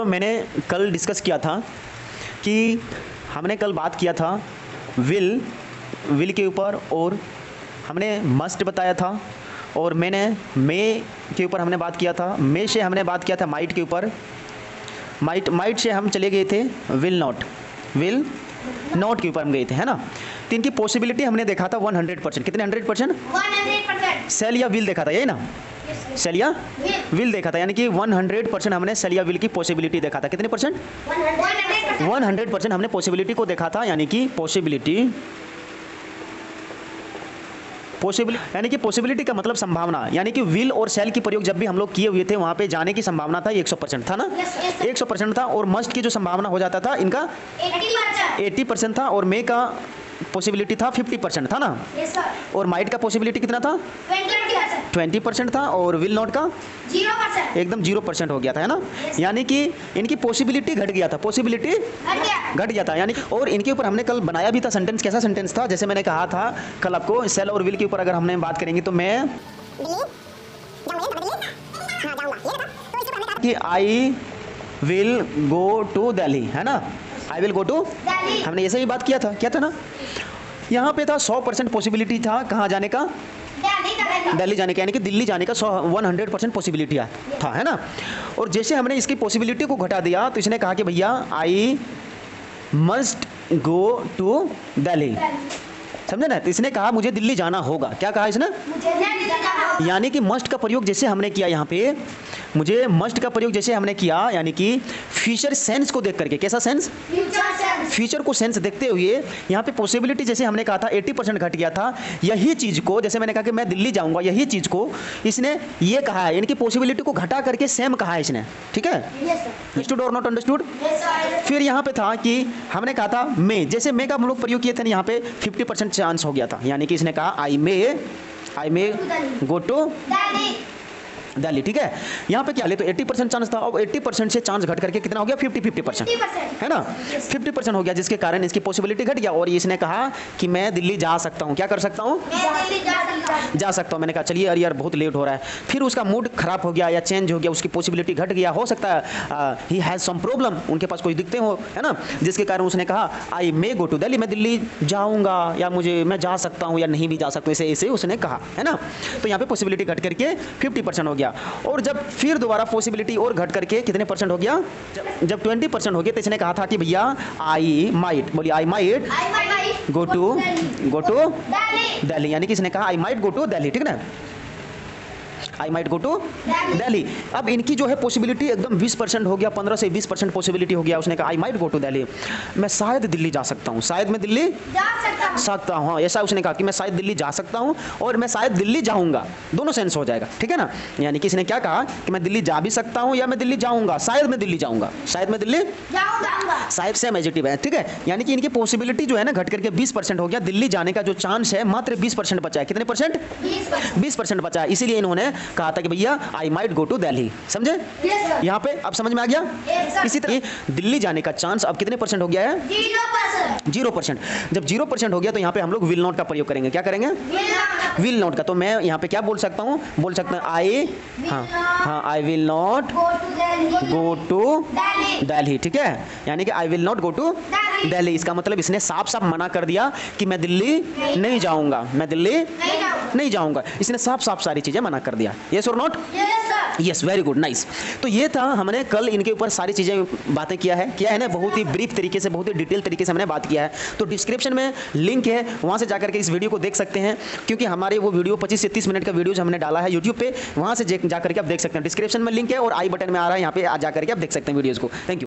मैंने कल डिस्कस किया था कि हमने कल बात किया था विल के ऊपर, और हमने मस्ट बताया था, और मैंने मे के ऊपर हमने बात किया था, मे से हमने बात किया था माइट के ऊपर, माइट से हम चले गए थे विल नॉट के ऊपर हम गए थे, है ना। तो इनकी पॉसिबिलिटी हमने देखा था 100%। कितने 100%? 100%। सेल या विल देखा था, यही ना, सेल या विल देखा था, यानी कि 100% हमने सेल या विल की पॉसिबिलिटी देखा था। कितने परसेंट? 100% हमने पॉसिबिलिटी को देखा था, यानी कि यानी कि पॉसिबिलिटी का मतलब संभावना, यानी कि विल और सेल की प्रयोग जब भी हम लोग किए हुए थे वहां पे जाने की संभावना था 100% था ना। 100% था, और मस्ट की जो संभावना हो जाता था इनका 80% था, और मे का पॉसिबिलिटी था 50% था ना। और माइट का पॉसिबिलिटी कितना था? 20% था, और विल नॉट का 0%। एकदम 0% हो गया था, है ना। यानी कि इनकी पॉसिबिलिटी घट गया था, घट गया था, यानी कि। और इनके ऊपर हमने कल बनाया भी था सेंटेंस। कैसा सेंटेंस था? जैसे मैंने कहा था कल आपको, सेल और विल के ऊपर अगर हमने बात करेंगे तो मैं कि I will go to Delhi, है ना, आई विल गो टू, हमने ऐसे ही बात किया था ना। यहाँ पे था 100% पॉसिबिलिटी था कहाँ जाने का? दिल्ली जाने का, यानी कि दिल्ली जाने का 100% पॉसिबिलिटी था, है ना। और जैसे हमने इसकी पॉसिबिलिटी को घटा दिया तो इसने कहा कि भैया I must go to Delhi, समझे ना। तो इसने कहा मुझे दिल्ली जाना होगा। क्या कहा इसने? यानी कि मस्ट का प्रयोग जैसे हमने किया यहाँ पे, मुझे मस्ट का प्रयोग जैसे हमने किया, यानी कि फ्यूचर सेंस को देख करके। कैसा सेंस? फ्यूचर को सेंस देखते हुए यहाँ पे पॉसिबिलिटी जैसे हमने कहा था 80% घट गया था। यही चीज को, जैसे मैंने कहा कि मैं दिल्ली जाऊंगा, यही चीज को इसने ये कहा है, यानी कि पॉसिबिलिटी को घटा करके सेम कहा है इसने, ठीक है। अंडरस्टूड और नॉट अंडरस्टूड? फिर यहाँ पे था कि हमने कहा था मे, जैसे मे का हम लोग प्रयोग किए थे, यहाँ पे 50% चांस हो गया था, यानी कि इसने कहा आई मे गो टू दिल्ली, ठीक है। यहाँ पे क्या ले, तो 80% चांस था, अब 80% से चांस घट करके कितना हो गया? 50%, है ना। 50% हो गया, जिसके कारण इसकी पॉसिबिलिटी घट गया। और इसने कहा कि मैं दिल्ली जा सकता हूँ। क्या कर सकता हूँ? जा सकता हूँ। मैंने कहा चलिए यार बहुत लेट हो रहा है। फिर उसका मूड खराब हो गया या चेंज हो गया, उसकी पॉसिबिलिटी घट गया। हो सकता है ही हैज सम प्रॉब्लम, उनके पास कोई दिक्कतें हो, है ना, जिसके कारण उसने कहा आई मे गो टू दिल्ली, मैं दिल्ली जाऊँगा, या मैं जा सकता हूँ या नहीं भी जा सकता हूँ, ऐसे उसने कहा, है ना। तो यहाँ पे पॉसिबिलिटी घट करके 50% हो गया। और जब फिर दोबारा पॉसिबिलिटी और घट करके कितने परसेंट हो गया? जब 20% हो गया तो इसने कहा था कि भैया आई माइट, बोलिए I might go to Delhi, यानी कि इसने कहा I might go to Delhi, ठीक है ना, I might go to Delhi. अब इनकी जो है पॉसिबिलिटी एकदम 20% हो गया, 15 से 20% पॉसिबिलिटी हो गया। उसने कहा I might go to Delhi, मैं शायद दिल्ली जा सकता हूँ, शायद मैं दिल्ली जा सकता हूँ, हाँ ऐसा उसने कहा कि मैं शायद दिल्ली जा सकता हूँ, और मैं शायद दिल्ली जाऊँगा, दोनों सेंस हो जाएगा, ठीक है ना। यानी कि इसने क्या कहा कि मैं दिल्ली जा भी सकता हूँ या मैं दिल्ली जाऊँगा, शायद मैं दिल्ली जाऊँगा, शायद मैं दिल्ली जाऊँगा, शायद सेम एडजेक्टिव है, ठीक है। यानी कि इनकी पॉसिबिलिटी जो है ना घट करके 20% हो गया, दिल्ली जाने का जो चांस है मात्र 20% बचा है। कितने परसेंट? 20% बचा है। इसीलिए इन्होंने कहा था कि भैया I might go to Delhi, समझे? यहाँ पे अब समझ में आ गया। इसी तरह दिल्ली जाने का चांस अब कितने परसेंट हो गया है? 0%। जब 0% हो गया तो यहाँ पे हम लोग विल नॉट का प्रयोग करेंगे। क्या करेंगे? विल नॉट का। तो मैं यहाँ पे क्या बोल सकता हूँ? बोल सकता हूँ आई, हाँ I will not go to Delhi, ठीक है। यानी कि I will not go to Delhi, इसका मतलब इसने साफ साफ मना कर दिया कि मैं दिल्ली नहीं जाऊंगा, मैं दिल्ली नहीं जाऊंगा। इसने साफ साफ सारी चीजें मना कर दिया। यस और not? Yes, very good, nice. तो ये था, हमने कल इनके ऊपर सारी चीजें बातें किया है ना, बहुत ही ब्रीफ तरीके से, बहुत ही डिटेल तरीके से हमने बात किया है। तो डिस्क्रिप्शन में लिंक है, वहां से जाकर के इस वीडियो को देख सकते हैं, क्योंकि हमारे वो वीडियो 25 से 30 मिनट का वीडियो हमने डाला है यूट्यूब पे, वहां से जाकर के आप देख सकते हैं। डिस्क्रिप्शन में लिंक है और आई बटन में आ रहा है, यहाँ पे जाकर के आप देख सकते हैं वीडियोज को। Thank you.